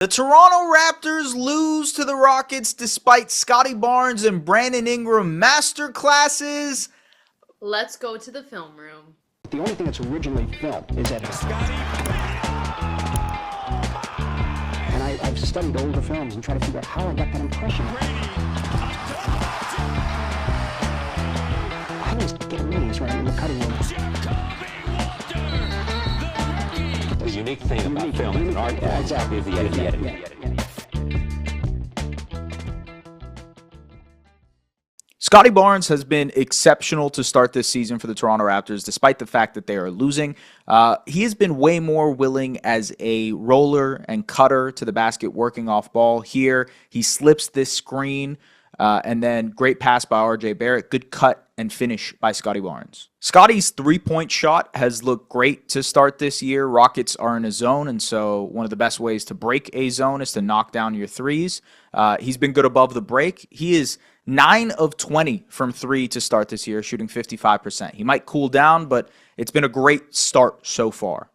The Toronto Raptors lose to the Rockets despite Scottie Barnes and Brandon Ingram masterclasses. Let's go to the film room. The only thing that's originally filmed is that and I've studied older films and tried to figure out how I got that impression. I was getting amazed when in the cutting room. The unique thing about film is an art form exactly. is the editing. Scottie Barnes has been exceptional to start this season for the Toronto Raptors, despite the fact that they are losing. He has been way more willing as a roller and cutter to the basket, working off ball. Here, he slips this screen, and then great pass by RJ Barrett. Good cut and finish by Scottie Barnes. Scottie's three-point shot has looked great to start this year. Rockets are in a zone, and so one of the best ways to break a zone is to knock down your threes. He's been good above the break. He is 9 of 20 from 3 to start this year, shooting 55%. He might cool down, but it's been a great start so far.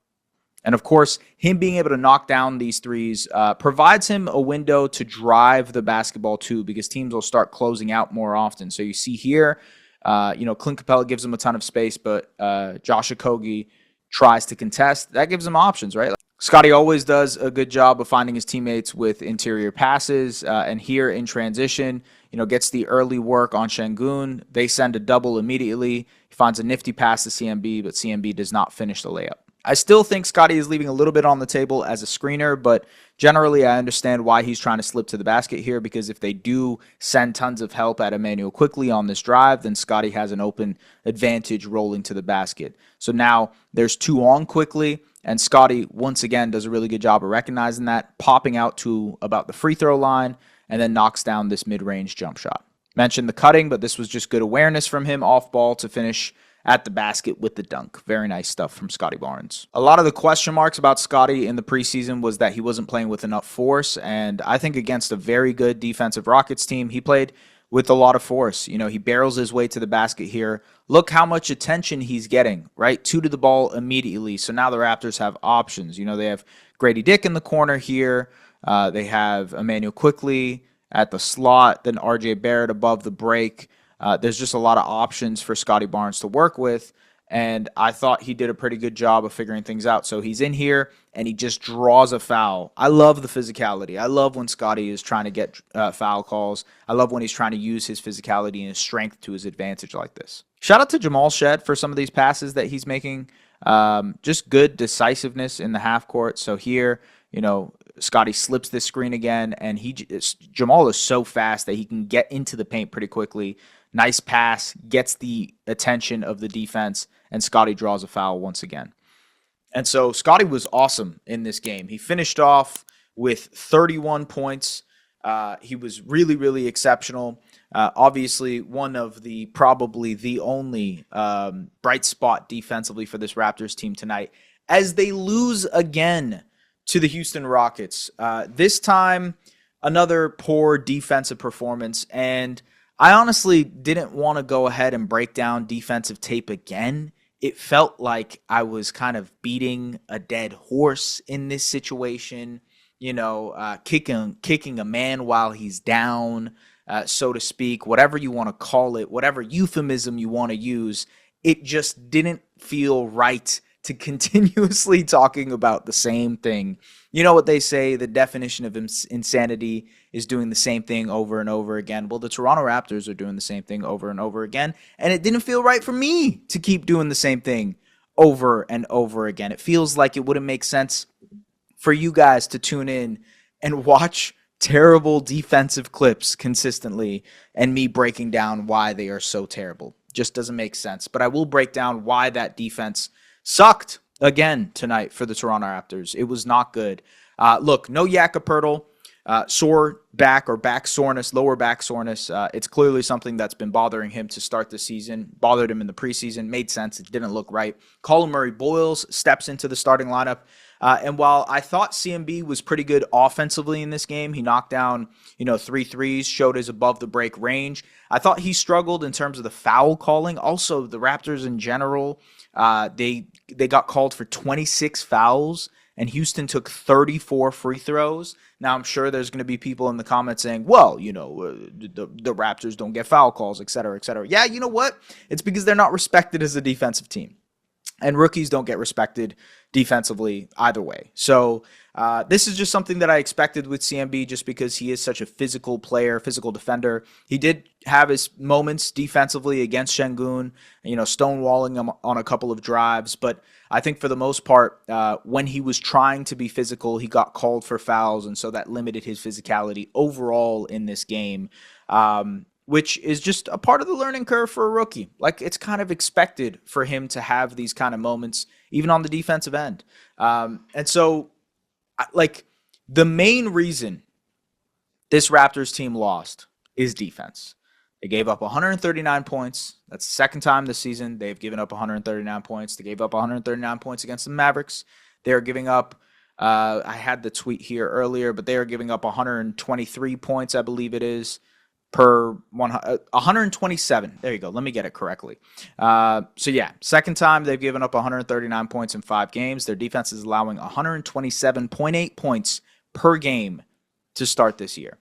And of course, him being able to knock down these threes provides him a window to drive the basketball too, because teams will start closing out more often. So you see here, Clint Capella gives him a ton of space, but Josh Okogie tries to contest. That gives him options, right? Scottie always does a good job of finding his teammates with interior passes, and here in transition, gets the early work on Şengün. They send a double immediately. He finds a nifty pass to CMB, but CMB does not finish the layup. I still think Scottie is leaving a little bit on the table as a screener, but generally I understand why he's trying to slip to the basket here, because if they do send tons of help at Immanuel Quickley on this drive, then Scottie has an open advantage rolling to the basket. So now there's 2 on Quickley, and Scottie once again does a really good job of recognizing that, popping out to about the free throw line, and then knocks down this mid-range jump shot. Mentioned the cutting, but this was just good awareness from him off ball to finish at the basket with the dunk. Very nice stuff from Scottie Barnes. A lot of the question marks about Scottie in the preseason was that he wasn't playing with enough force, and I think against a very good defensive Rockets team, he played with a lot of force. He barrels his way to the basket here. Look how much attention he's getting, right? 2 to the ball immediately. So now the Raptors have options. They have Grady Dick in the corner here. They have Immanuel Quickley at the slot, then RJ Barrett above the break. There's just a lot of options for Scottie Barnes to work with, and I thought he did a pretty good job of figuring things out. So he's in here, and he just draws a foul. I love the physicality. I love when Scottie is trying to get foul calls. I love when he's trying to use his physicality and his strength to his advantage like this. Shout out to Jamal Shead for some of these passes that he's making. Just good decisiveness in the half court. So here, Scottie slips this screen again, and Jamal is so fast that he can get into the paint pretty quickly. Nice pass, gets the attention of the defense, and Scottie draws a foul once again. And so Scottie was awesome in this game. He finished off with 31 points. He was really, really exceptional. Obviously, one of probably the only bright spot defensively for this Raptors team tonight, as they lose again to the Houston Rockets. This time, another poor defensive performance, and I honestly didn't want to go ahead and break down defensive tape again. It felt like I was kind of beating a dead horse in this situation, kicking a man while he's down, so to speak, whatever you want to call it, whatever euphemism you want to use. It just didn't feel right to continuously talking about the same thing. You know what they say, the definition of insanity is doing the same thing over and over again. Well, the Toronto Raptors are doing the same thing over and over again, and it didn't feel right for me to keep doing the same thing over and over again. It feels like it wouldn't make sense for you guys to tune in and watch terrible defensive clips consistently and me breaking down why they are so terrible. Just doesn't make sense. But I will break down why that defense sucked again tonight for the Toronto Raptors. It was not good. Look, no Jakob Poeltl, sore back or back soreness, lower back soreness. It's clearly something that's been bothering him to start the season, bothered him in the preseason, made sense. It didn't look right. Colin Murray-Boyles steps into the starting lineup. And while I thought CMB was pretty good offensively in this game, he knocked down, 3 threes, showed his above the break range. I thought he struggled in terms of the foul calling. Also, the Raptors in general, they got called for 26 fouls and Houston took 34 free throws. Now, I'm sure there's going to be people in the comments saying, well, the Raptors don't get foul calls, et cetera, et cetera. Yeah, you know what? It's because they're not respected as a defensive team. And rookies don't get respected defensively either way. So this is just something that I expected with CMB just because he is such a physical player, physical defender. He did have his moments defensively against Şengün, stonewalling him on a couple of drives. But I think for the most part, when he was trying to be physical, he got called for fouls. And so that limited his physicality overall in this game. Which is just a part of the learning curve for a rookie. Like, it's kind of expected for him to have these kind of moments, even on the defensive end. And so, the main reason this Raptors team lost is defense. They gave up 139 points. That's the second time this season they've given up 139 points. They gave up 139 points against the Mavericks. They're giving up, I had the tweet here earlier, but they are giving up 123 points, I believe it is, per 127. There you go. Let me get it correctly. Second time they've given up 139 points in 5 games. Their defense is allowing 127.8 points per game to start this year.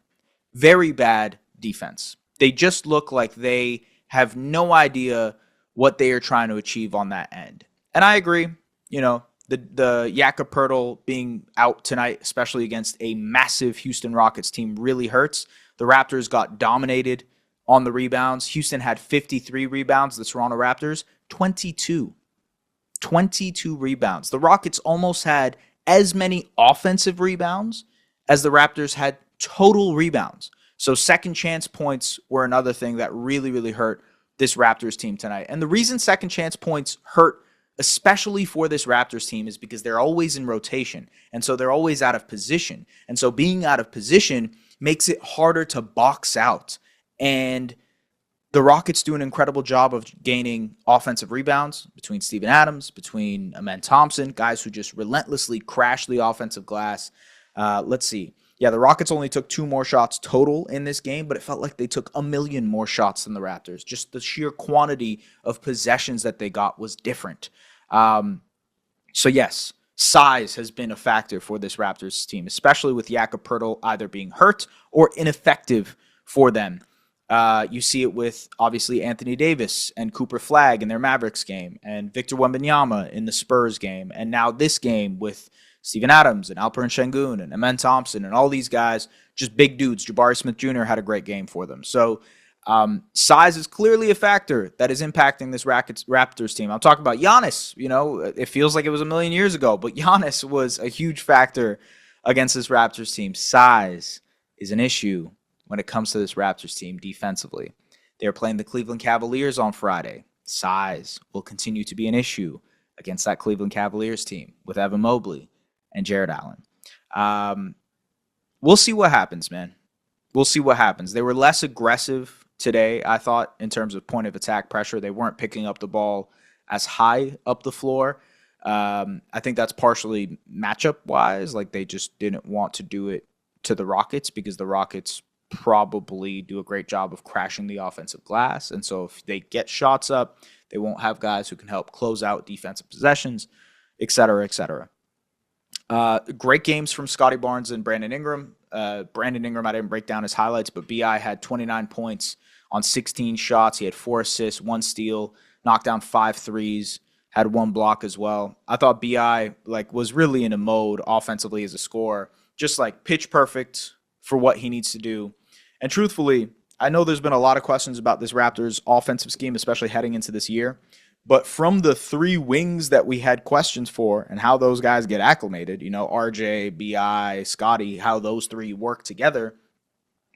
Very bad defense. They just look like they have no idea what they are trying to achieve on that end. And I agree, the Jakob Poeltl being out tonight, especially against a massive Houston Rockets team, really hurts. The Raptors got dominated on the rebounds. Houston had 53 rebounds. The Toronto Raptors, 22. 22 rebounds. The Rockets almost had as many offensive rebounds as the Raptors had total rebounds. So second chance points were another thing that really, really hurt this Raptors team tonight. And the reason second chance points hurt, especially for this Raptors team, is because they're always in rotation. And so they're always out of position. And so being out of position makes it harder to box out. And the Rockets do an incredible job of gaining offensive rebounds between Steven Adams, between Amen Thompson, guys who just relentlessly crash the offensive glass. Let's see. Yeah, the Rockets only took 2 more shots total in this game, but it felt like they took a million more shots than the Raptors. Just the sheer quantity of possessions that they got was different. So yes, size has been a factor for this Raptors team, especially with Jakob Poeltl either being hurt or ineffective for them. You see it with, obviously, Anthony Davis and Cooper Flagg in their Mavericks game, and Victor Wembanyama in the Spurs game, and now this game with Steven Adams and Alperen Şengün and Amen Thompson and all these guys, just big dudes. Jabari Smith Jr. had a great game for them. So size is clearly a factor that is impacting this Raptors team. I'm talking about Giannis. It feels like it was a million years ago, but Giannis was a huge factor against this Raptors team. Size is an issue when it comes to this Raptors team defensively. They're playing the Cleveland Cavaliers on Friday. Size will continue to be an issue against that Cleveland Cavaliers team with Evan Mobley and Jared Allen. We'll see what happens, man. We'll see what happens. They were less aggressive today, I thought, in terms of point of attack pressure. They weren't picking up the ball as high up the floor. I think that's partially matchup-wise. Like, they just didn't want to do it to the Rockets because the Rockets probably do a great job of crashing the offensive glass. And so if they get shots up, they won't have guys who can help close out defensive possessions, et cetera, et cetera. Great games from Scottie Barnes and Brandon Ingram. Brandon Ingram, I didn't break down his highlights, but BI had 29 points on 16 shots. He had 4 assists, 1 steal, knocked down 5 threes, had 1 block as well. I thought BI was really in a mode offensively as a scorer, just pitch perfect for what he needs to do. And truthfully, I know there's been a lot of questions about this Raptors offensive scheme, especially heading into this year. But from the 3 wings that we had questions for and how those guys get acclimated, RJ, BI, Scottie, how those 3 work together,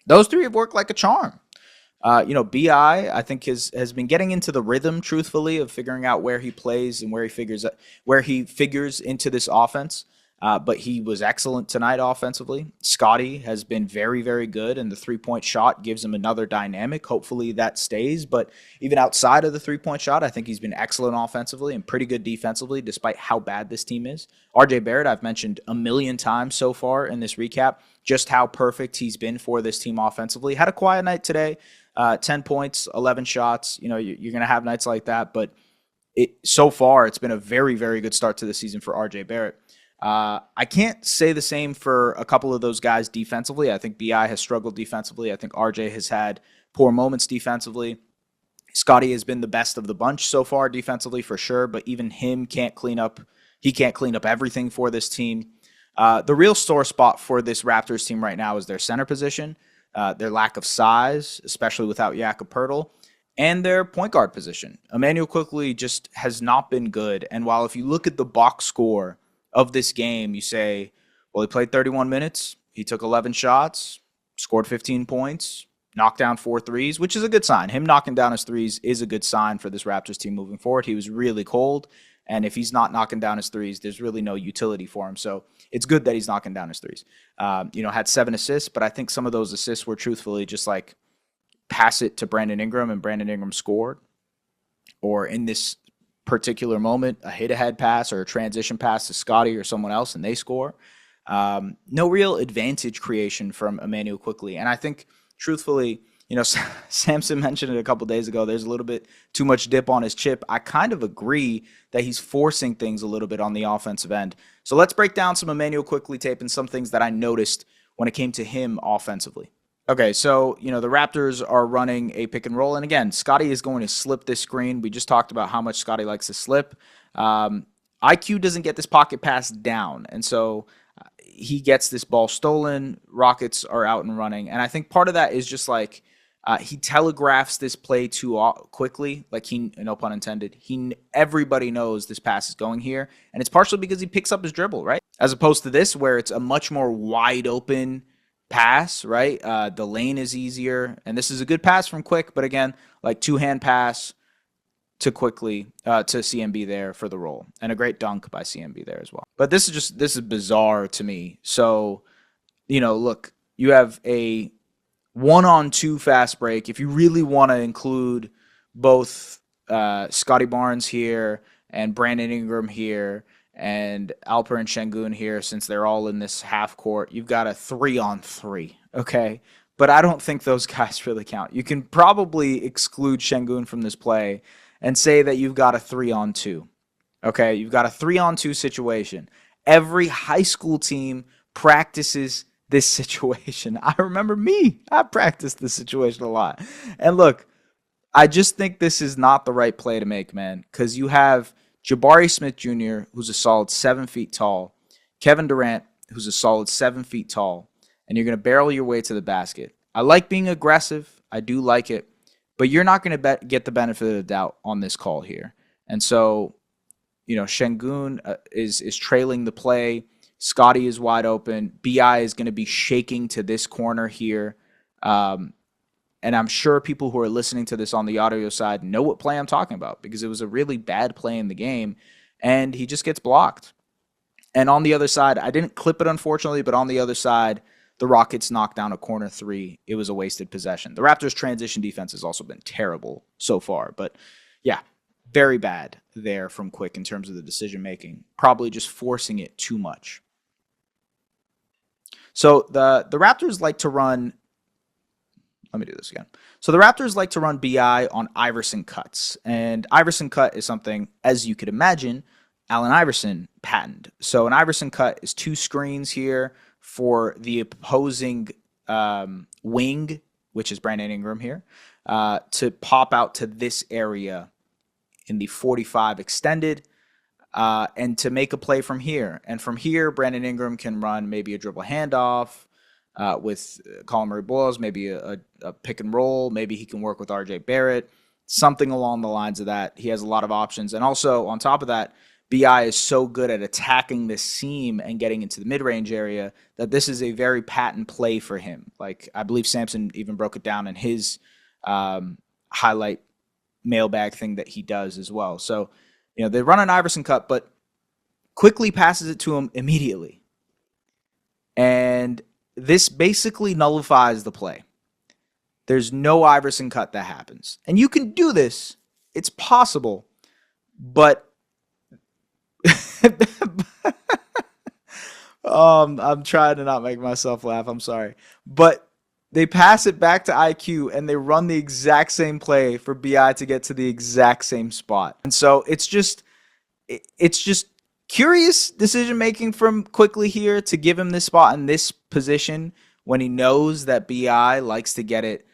those 3 have worked like a charm. BI, I think, has been getting into the rhythm, truthfully, of figuring out where he plays and where he figures into this offense. But he was excellent tonight offensively. Scottie has been very, very good, and the 3-point shot gives him another dynamic. Hopefully that stays. But even outside of the 3-point shot, I think he's been excellent offensively and pretty good defensively, despite how bad this team is. RJ Barrett, I've mentioned a million times so far in this recap, just how perfect he's been for this team offensively. Had a quiet night today, 10 points, 11 shots. You're going to have nights like that. But so far, it's been a very, very good start to the season for RJ Barrett. I can't say the same for a couple of those guys defensively. I think BI has struggled defensively. I think RJ has had poor moments defensively. Scottie has been the best of the bunch so far defensively for sure, but even him can't clean up. He can't clean up everything for this team. The real sore spot for this Raptors team right now is their center position, their lack of size, especially without Jakob Poeltl, and their point guard position. Immanuel Quickley just has not been good. And while if you look at the box score of this game, you say, well, he played 31 minutes, he took 11 shots, scored 15 points, knocked down 4 threes, which is a good sign. Him knocking down his threes is a good sign for this Raptors team moving forward. He was really cold, and if he's not knocking down his threes, there's really no utility for him. So it's good that he's knocking down his threes. Had 7 assists, but I think some of those assists were truthfully just like pass it to Brandon Ingram, and Brandon Ingram scored. Or in this particular moment, a hit-ahead pass or a transition pass to Scottie or someone else, and they score. No real advantage creation from Immanuel Quickley. And I think, truthfully, Samson mentioned it a couple days ago, there's a little bit too much dip on his chip. I kind of agree that he's forcing things a little bit on the offensive end. So let's break down some Immanuel Quickley tape and some things that I noticed when it came to him offensively. Okay, so, the Raptors are running a pick and roll. And again, Scottie is going to slip this screen. We just talked about how much Scottie likes to slip. IQ doesn't get this pocket pass down. And so he gets this ball stolen. Rockets are out and running. And I think part of that is just like he telegraphs this play too quickly. Like he, no pun intended, everybody knows this pass is going here. And it's partially because he picks up his dribble, right? As opposed to this where it's a much more wide open pass, right? The lane is easier, and this is a good pass from Quick, but again, like two-hand pass to Quickley, to CMB there for the roll, and a great dunk by CMB there as well. But this is bizarre to me. So, look, you have a 1-on-2 fast break. If you really want to include both Scottie Barnes here and Brandon Ingram here, and Alper and Şengün here, since they're all in this half court, you've got a 3-on-3, okay? But I don't think those guys really count. You can probably exclude Şengün from this play and say that you've got a 3-on-2, okay? You've got a 3-on-2 situation. Every high school team practices this situation. I remember I practiced this situation a lot. And look, I just think this is not the right play to make, man, because you have Jabari Smith Jr., who's a solid 7 feet tall, Kevin Durant, who's a solid 7 feet tall, and you're going to barrel your way to the basket. I like being aggressive. I do like it. But you're not going to get the benefit of the doubt on this call here. And so, Şengün is trailing the play. Scottie is wide open. BI is going to be shaking to this corner here. And I'm sure people who are listening to this on the audio side know what play I'm talking about because it was a really bad play in the game, and he just gets blocked. And on the other side, I didn't clip it, unfortunately, but on the other side, the Rockets knocked down a corner 3. It was a wasted possession. The Raptors' transition defense has also been terrible so far. But, yeah, very bad there from Quick in terms of the decision-making. Probably just forcing it too much. So the Raptors like to run... Let me do this again. So the Raptors like to run BI on Iverson cuts. And Iverson cut is something, as you could imagine, Allen Iverson patented. So an Iverson cut is 2 screens here for the opposing wing, which is Brandon Ingram here, to pop out to this area in the 45 extended and to make a play from here. And from here, Brandon Ingram can run maybe a dribble handoff, with murray-boyles, maybe a pick and roll. Maybe he can work with RJ Barrett, something along the lines of that. He has a lot of options. And also, on top of that, BI is so good at attacking this seam and getting into the mid-range area that this is a very patent play for him. Like, I believe Samson even broke it down in his highlight mailbag thing that he does as well. So, they run an Iverson cut, but Quickley passes it to him immediately. And this basically nullifies the play. There's no Iverson cut that happens. And you can do this. It's possible. But I'm trying to not make myself laugh. I'm sorry. But they pass it back to IQ and they run the exact same play for BI to get to the exact same spot. And so it's just Curious decision making from Quickley here to give him this spot in this position when he knows that BI likes to get it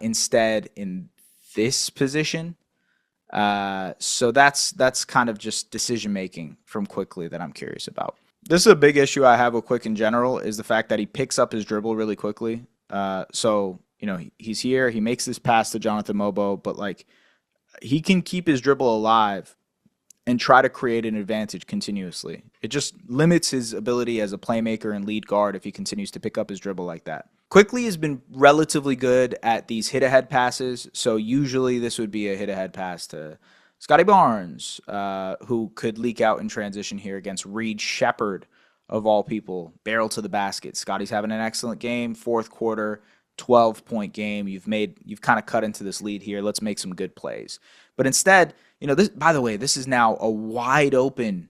instead in this position. So that's kind of just decision making from Quickley that I'm curious about. This is a big issue I have with Quick in general, is the fact that he picks up his dribble really quickly. So he's here, he makes this pass to Jonathan Mobo, but like he can keep his dribble alive and try to create an advantage continuously. It just limits his ability as a playmaker and lead guard if he continues to pick up his dribble like that. Quickley has been relatively good at these hit-ahead passes, so usually this would be a hit-ahead pass to Scottie Barnes, who could leak out in transition here against Reed Shepherd, of all people. Barrel to the basket. Scottie's having an excellent game, fourth quarter, 12-point game. You've kind of cut into this lead here. Let's make some good plays. But instead, this, by the way, this is now a wide open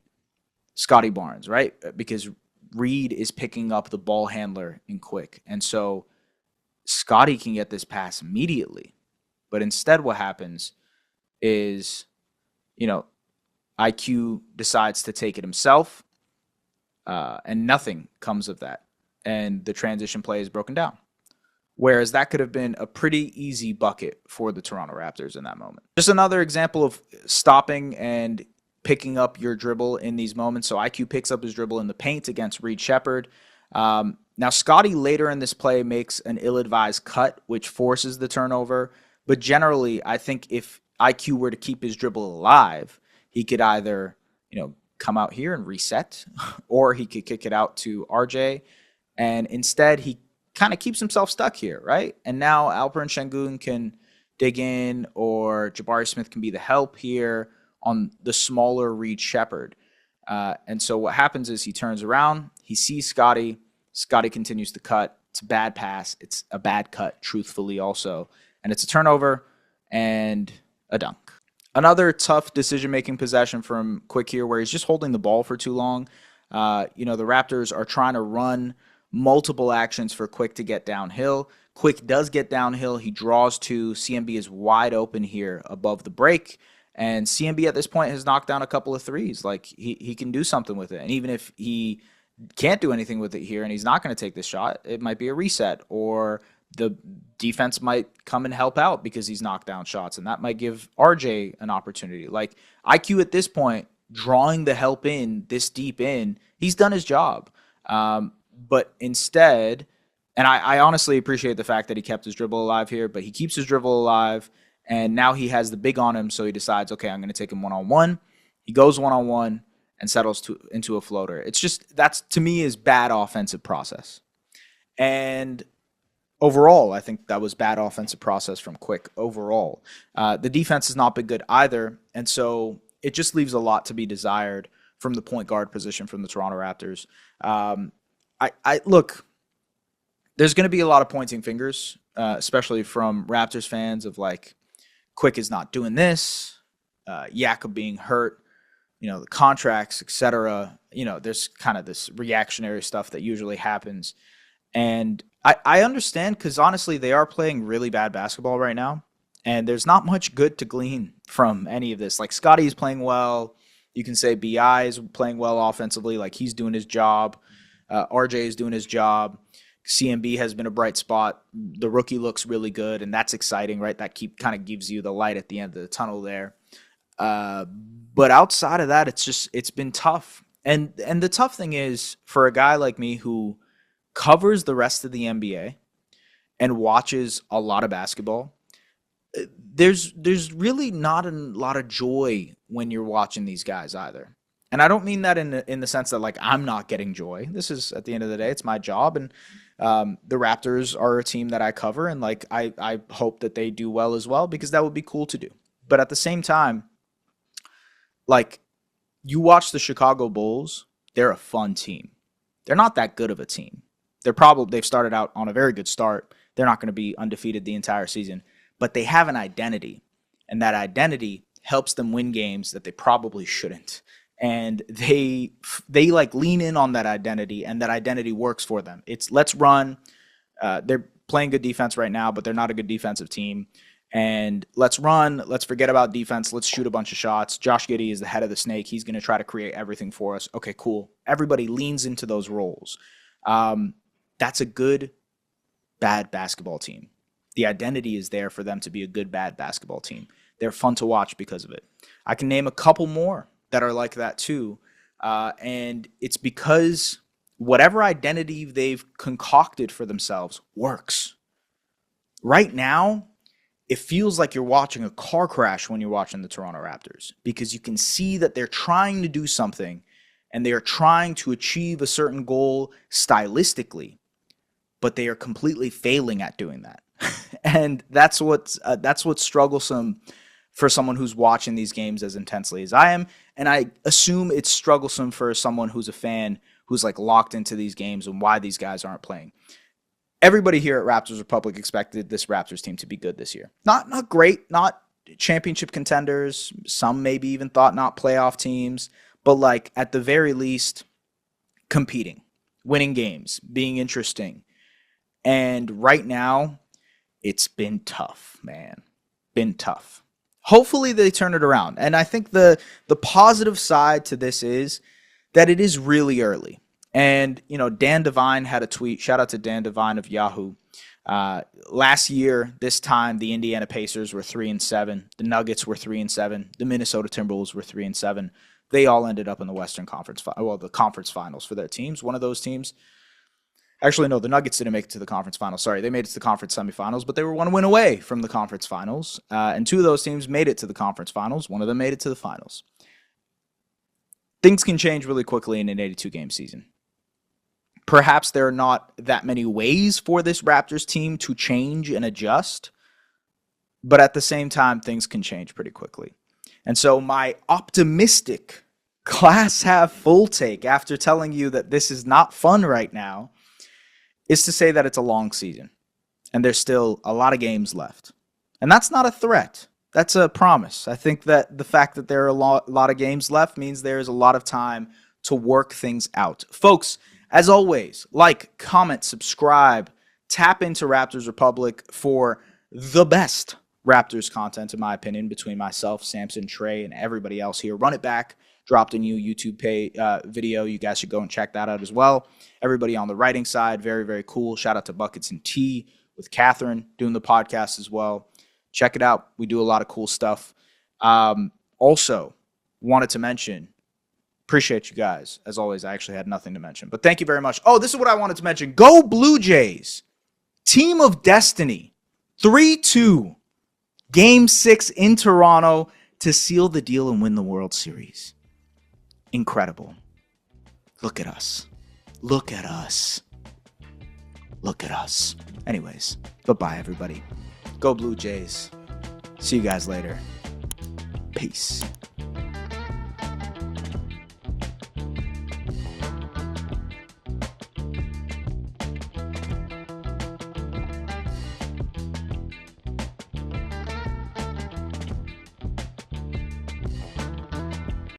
Scottie Barnes, right? Because Reed is picking up the ball handler in Quick. And so Scottie can get this pass immediately. But instead what happens is, IQ decides to take it himself, and nothing comes of that. And the transition play is broken down. Whereas that could have been a pretty easy bucket for the Toronto Raptors in that moment. Just another example of stopping and picking up your dribble in these moments. So IQ picks up his dribble in the paint against Reed Shepherd. Now, Scottie later in this play makes an ill-advised cut, which forces the turnover. But generally, I think if IQ were to keep his dribble alive, he could either, come out here and reset, or he could kick it out to RJ. And instead, he kind of keeps himself stuck here, right? And now Alperen Sengun can dig in, or Jabari Smith can be the help here on the smaller Reed Shepherd. And so what happens is he turns around, he sees Scottie. Scottie continues to cut. It's a bad pass. It's a bad cut, truthfully, also. And it's a turnover and a dunk. Another tough decision-making possession from Quick here, where he's just holding the ball for too long. The Raptors are trying to run multiple actions for Quick to get downhill. Quick does get downhill. He draws to CMB is wide open here above the break. And CMB at this point has knocked down a couple of threes. Like he can do something with it. And even if he can't do anything with it here and he's not going to take this shot, it might be a reset, or the defense might come and help out because he's knocked down shots. And that might give RJ an opportunity. Like IQ at this point, drawing the help in this deep in, he's done his job. But instead, and I honestly appreciate the fact that he kept his dribble alive here, but he keeps his dribble alive, and now he has the big on him, so he decides, okay, I'm going to take him one-on-one. He goes one-on-one and settles into a floater. It's just, that's, to me, is bad offensive process. And overall, I think that was bad offensive process from Quick overall. The defense has not been good either, and so it just leaves a lot to be desired from the point guard position from the Toronto Raptors. I look, there's going to be a lot of pointing fingers, especially from Raptors fans, of like, Quick is not doing this, Jakob being hurt, the contracts, etc. There's kind of this reactionary stuff that usually happens. And I understand, because honestly, they are playing really bad basketball right now, and there's not much good to glean from any of this. Like, Scottie is playing well. You can say BI is playing well offensively, like he's doing his job. RJ is doing his job. CMB has been a bright spot. The rookie looks really good, and that's exciting, right? That kind of gives you the light at the end of the tunnel there. But outside of that, it's been tough. And the tough thing is, for a guy like me who covers the rest of the NBA and watches a lot of basketball, there's really not a lot of joy when you're watching these guys either. And I don't mean that in the sense that, like, I'm not getting joy. This is, at the end of the day, it's my job. And the Raptors are a team that I cover, and like I hope that they do well as well, because that would be cool to do. But at the same time, like, you watch the Chicago Bulls, they're a fun team. They're not that good of a team. They've started out on a very good start. They're not going to be undefeated the entire season, but they have an identity, and that identity helps them win games that they probably shouldn't. And they like lean in on that identity, and that identity works for them. It's let's run. They're playing good defense right now, but they're not a good defensive team. And let's run. Let's forget about defense. Let's shoot a bunch of shots. Josh Giddey is the head of the snake. He's going to try to create everything for us. Okay, cool. Everybody leans into those roles. That's a good, bad basketball team. The identity is there for them to be a good, bad basketball team. They're fun to watch because of it. I can name a couple more that are like that too. And it's because whatever identity they've concocted for themselves works. Right now, it feels like you're watching a car crash when you're watching the Toronto Raptors, because you can see that they're trying to do something and they are trying to achieve a certain goal stylistically, but they are completely failing at doing that. And that's what's strugglesome for someone who's watching these games as intensely as I am. And I assume it's strugglesome for someone who's a fan who's like locked into these games and why these guys aren't playing. Everybody here at Raptors Republic expected this Raptors team to be good this year. Not great, not championship contenders. Some maybe even thought not playoff teams, but like at the very least, competing, winning games, being interesting. And right now, it's been tough, man. Been tough. Hopefully they turn it around. And I think the positive side to this is that it is really early. And, you know, Dan Devine had a tweet. Shout out to Dan Devine of Yahoo. Last year, this time, the Indiana Pacers were 3-7. The Nuggets were 3-7. The Minnesota Timberwolves were 3-7. They all ended up in the Western Conference, the conference finals for their teams. One of those teams, actually, no, the Nuggets didn't make it to the conference finals. Sorry, they made it to the conference semifinals, but they were one win away from the conference finals. And two of those teams made it to the conference finals. One of them made it to the finals. Things can change really quickly in an 82-game season. Perhaps there are not that many ways for this Raptors team to change and adjust, but at the same time, things can change pretty quickly. And so my optimistic glass half full take after telling you that this is not fun right now is to say that it's a long season and there's still a lot of games left. And that's not a threat. That's a promise. I think that the fact that there are a lot of games left means there's a lot of time to work things out. Folks, as always, like, comment, subscribe, tap into Raptors Republic for the best Raptors content, in my opinion, between myself, Samson, Trey, and everybody else here. Run It Back dropped a new YouTube video. You guys should go and check that out as well. Everybody on the writing side, very, very cool. Shout out to Buckets and Tea with Catherine doing the podcast as well. Check it out. We do a lot of cool stuff. Also, wanted to mention, appreciate you guys. As always, I actually had nothing to mention, but thank you very much. Oh, this is what I wanted to mention. Go Blue Jays. Team of Destiny. 3-2. Game 6 in Toronto to seal the deal and win the World Series. Incredible. Look at us. Look at us. Look at us. Anyways, bye-bye, everybody. Go Blue Jays. See you guys later. Peace.